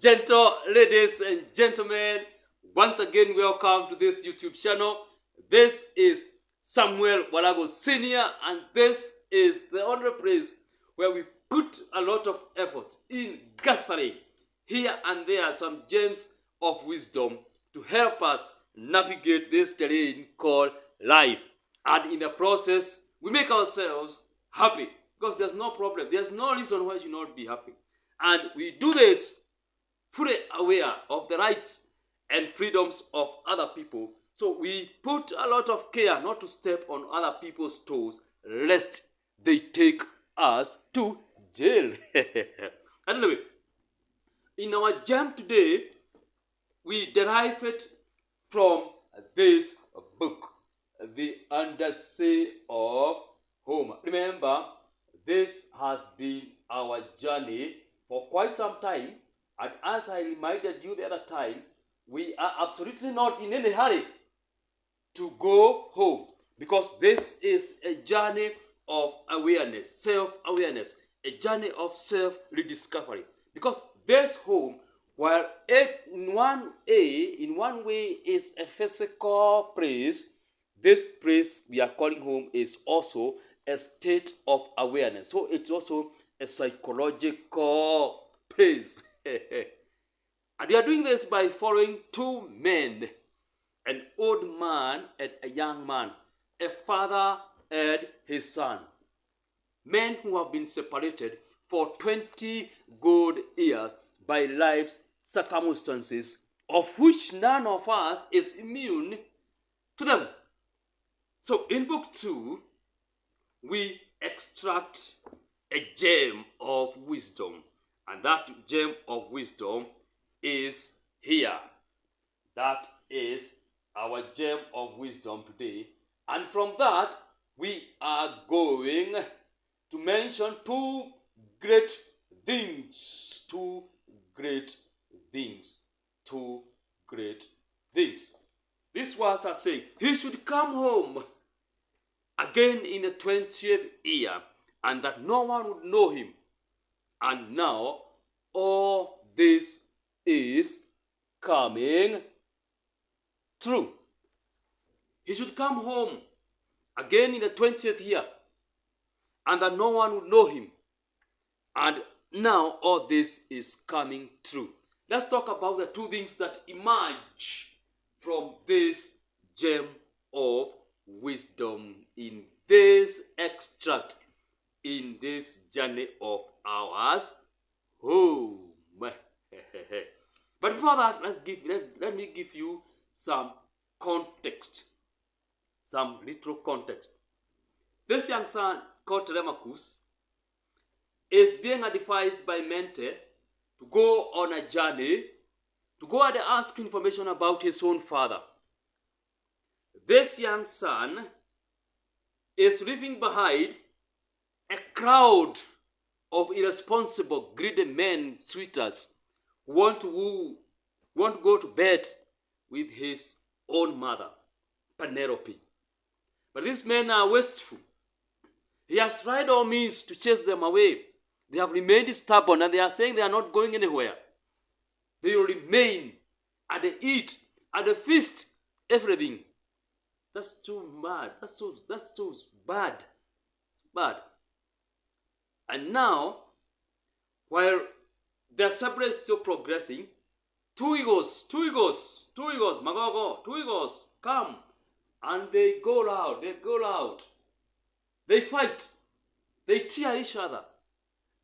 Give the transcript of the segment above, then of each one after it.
Gentle ladies and gentlemen, once again welcome to this YouTube channel. This is Samuel Walago Senior, and this is the only place where we put a lot of effort in gathering here and there some gems of wisdom to help us navigate this terrain called life. And in the process, we make ourselves happy because there's no problem. There's no reason why you should not be happy. And we do this fully aware of the rights and freedoms of other people. So we put a lot of care not to step on other people's toes lest they take us to jail. Anyway, in our gem today, we derive it from this book, The Odyssey of Homer. Remember, this has been our journey for quite some time, and as I reminded you the other time, we are absolutely not in any hurry to go home, because this is a journey of awareness, self-awareness, a journey of self-rediscovery. Because this home, while in one way is a physical place, this place we are calling home is also a state of awareness. So it's also a psychological place. And we are doing this by following two men, an old man and a young man, a father and his son. Men who have been separated for 20 good years by life's circumstances, of which none of us is immune to them. So in book 2, we extract a gem of wisdom. And that gem of wisdom is here. That is our gem of wisdom today. And from that, we are going to mention two great things. Two great things. These words are saying, he should come home again in the 20th year, and that no one would know him. And now, all this is coming true. He should come home again in the 20th year, and that no one would know him. And now, all this is coming true. Let's talk about the two things that emerge from this gem of wisdom in this extract, in this journey of ours home. But before that, let me give you some context, some little context. This young son called Telemachus is being advised by Mente to go on a journey, to go and ask information about his own father. This young son is leaving behind a crowd of irresponsible, greedy men, suitors, who want to go to bed with his own mother, Penelope. But these men are wasteful. He has tried all means to chase them away. They have remained stubborn, and they are saying they are not going anywhere. They will remain, and they eat, and they feast, everything. That's too mad. That's too bad. Bad. And now, while the assembly is still progressing, two eagles, Magago, two eagles come, and they go loud. They fight. They tear each other.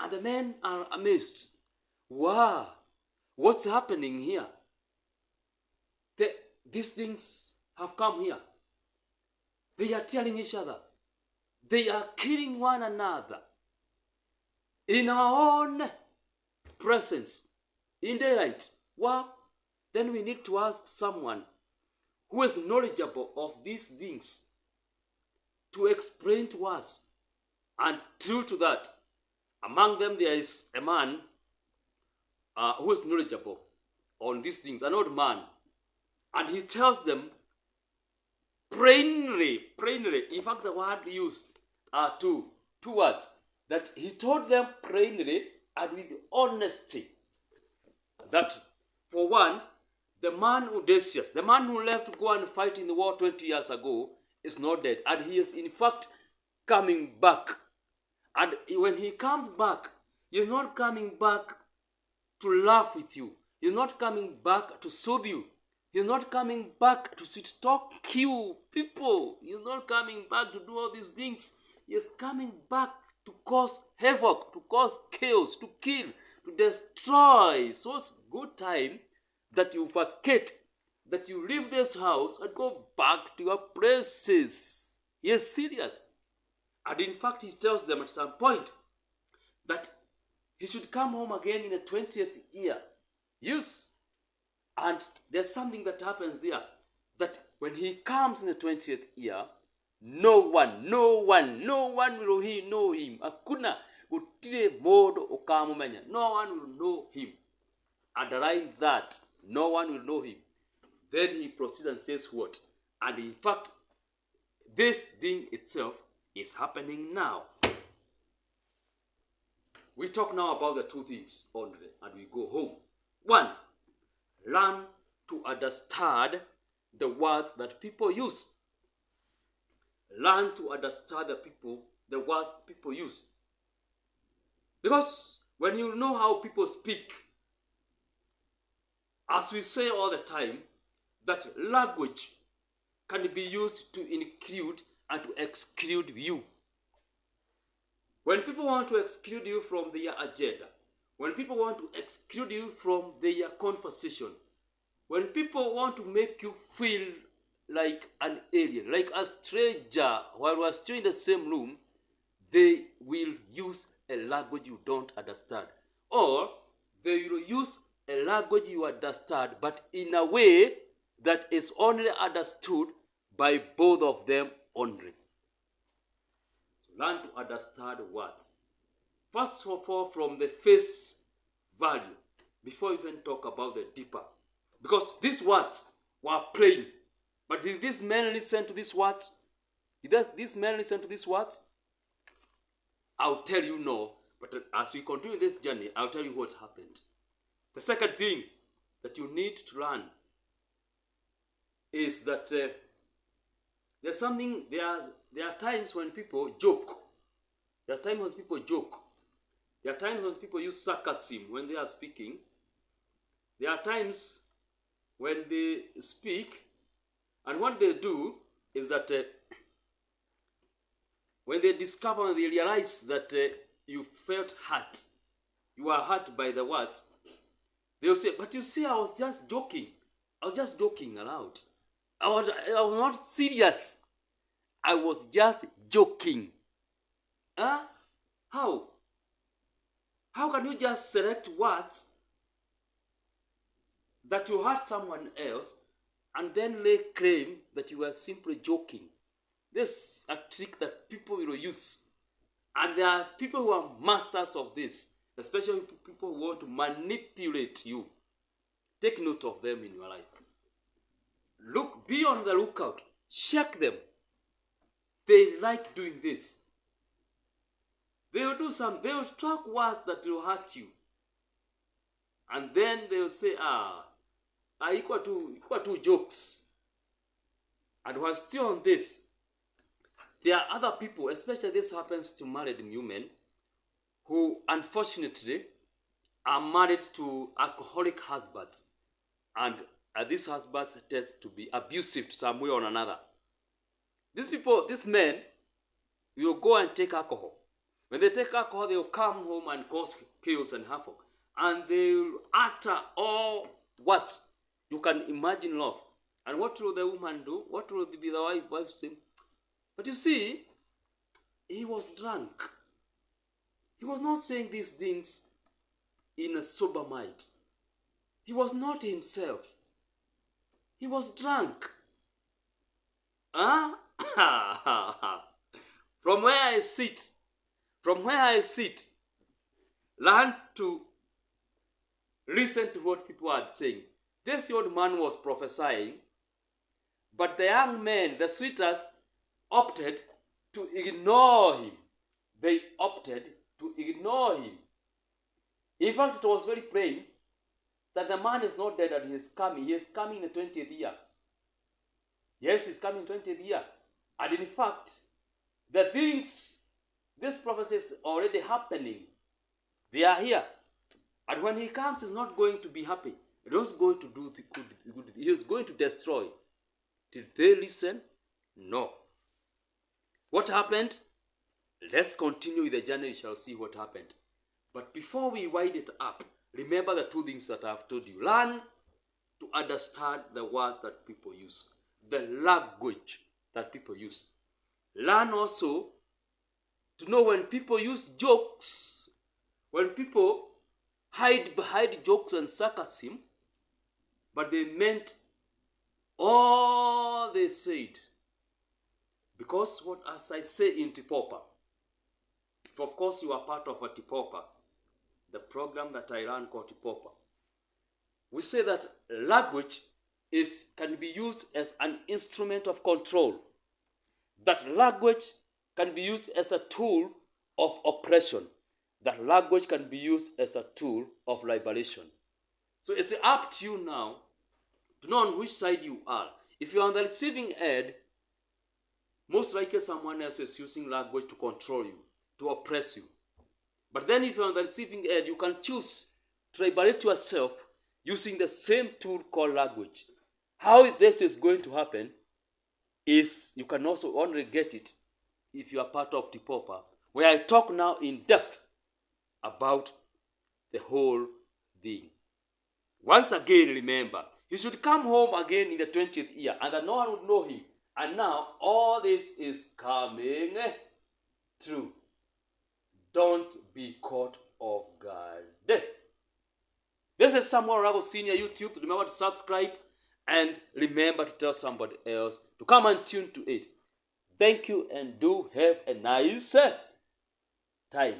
And the men are amazed. Wow, what's happening here? These things have come here. They are tearing each other. They are killing one another in our own presence, in daylight. Well, then we need to ask someone who is knowledgeable of these things to explain to us. And true to that, among them there is a man who is knowledgeable on these things, an old man. And he tells them plainly, in fact the word used are two words, that he told them plainly and with honesty that, for one, the man Odysseus, the man who left to go and fight in the war 20 years ago, is not dead. And he is, in fact, coming back. And when he comes back, he is not coming back to laugh with you. He is not coming back to soothe you. He is not coming back to sit talk you people. He is not coming back to do all these things. He is coming back to cause havoc, to cause chaos, to kill, to destroy. So it's good time that you vacate, that you leave this house and go back to your places. He is serious. And in fact, he tells them at some point that he should come home again in the 20th year. Yes. And there's something that happens there, that when he comes in the 20th year, no one will know him. Akuna gutire modo okamumenya. No one will know him. Underline that. No one will know him. Then he proceeds and says what? And in fact, this thing itself is happening now. We talk now about the two things only, and we go home. One, learn to understand the words that people use. Learn to understand the words people use. Because when you know how people speak, as we say all the time, that language can be used to include and to exclude you. When people want to exclude you from their agenda, when people want to exclude you from their conversation, when people want to make you feel like an alien, like a stranger, while we're still in the same room, they will use a language you don't understand. Or they will use a language you understand, but in a way that is only understood by both of them only. So learn to understand words. First of all, from the face value, before we even talk about the deeper. Because these words were plain. But did this man listen to these words? Did this man listen to these words? I'll tell you no. But as we continue this journey, I'll tell you what happened. The second thing that you need to learn is that there are times when people joke. There are times when people joke. There are times when people use sarcasm when they are speaking. There are times when they speak, and what they do is that when they discover and they realize that you felt hurt, you are hurt by the words, they'll say, but you see, I was just joking. I was just joking aloud. I was not serious. I was just joking. Huh? How? How can you just select words that you hurt someone else and then lay claim that you were simply joking? This is a trick that people will use. And there are people who are masters of this, especially people who want to manipulate you. Take note of them in your life. Look, be on the lookout. Check them. They like doing this. They will talk words that will hurt you. And then they will say, equal to jokes. And while still on this, there are other people, especially this happens to married women, who unfortunately are married to alcoholic husbands. And these husbands tend to be abusive to some way or another. These men will go and take alcohol. When they take alcohol, they will come home and cause chaos and havoc. And they will utter all what you can imagine love. And what will the woman do? What will be the wife say? But you see, he was drunk. He was not saying these things in a sober mind. He was not himself. He was drunk. Huh? From where I sit, learn to listen to what people are saying. This old man was prophesying, but the young men, the suitors, opted to ignore him. They opted to ignore him. In fact, it was very plain that the man is not dead and he is coming. He is coming in the 20th year. Yes, he's coming in the 20th year. And in fact, the things, this prophecy is already happening. They are here. And when he comes, he's not going to be happy. He's not going to do the good. He is going to destroy. Did they listen? No. What happened? Let's continue with the journey. We shall see what happened. But before we wind it up, remember the two things that I've told you. Learn to understand the words that people use, the language that people use. Learn also to know when people use jokes, when people hide behind jokes and sarcasm, but they meant all they said. Because what, as I say in Tipopa, if of course you are part of a Tipopa, the program that I run called Tipopa, we say that language can be used as an instrument of control. That language can be used as a tool of oppression. That language can be used as a tool of liberation. So it's up to you now to know on which side you are. If you're on the receiving end, most likely someone else is using language to control you, to oppress you. But then if you're on the receiving end, you can choose to liberate yourself using the same tool called language. How this is going to happen is you can also only get it if you are part of Tipopa, where I talk now in depth about the whole thing. Once again, remember, he should come home again in the 20th year, and that no one would know him. And now all this is coming true. Don't be caught off guard. This is Samuel Rago Senior YouTube. Remember to subscribe and remember to tell somebody else to come and tune to it. Thank you and do have a nice time.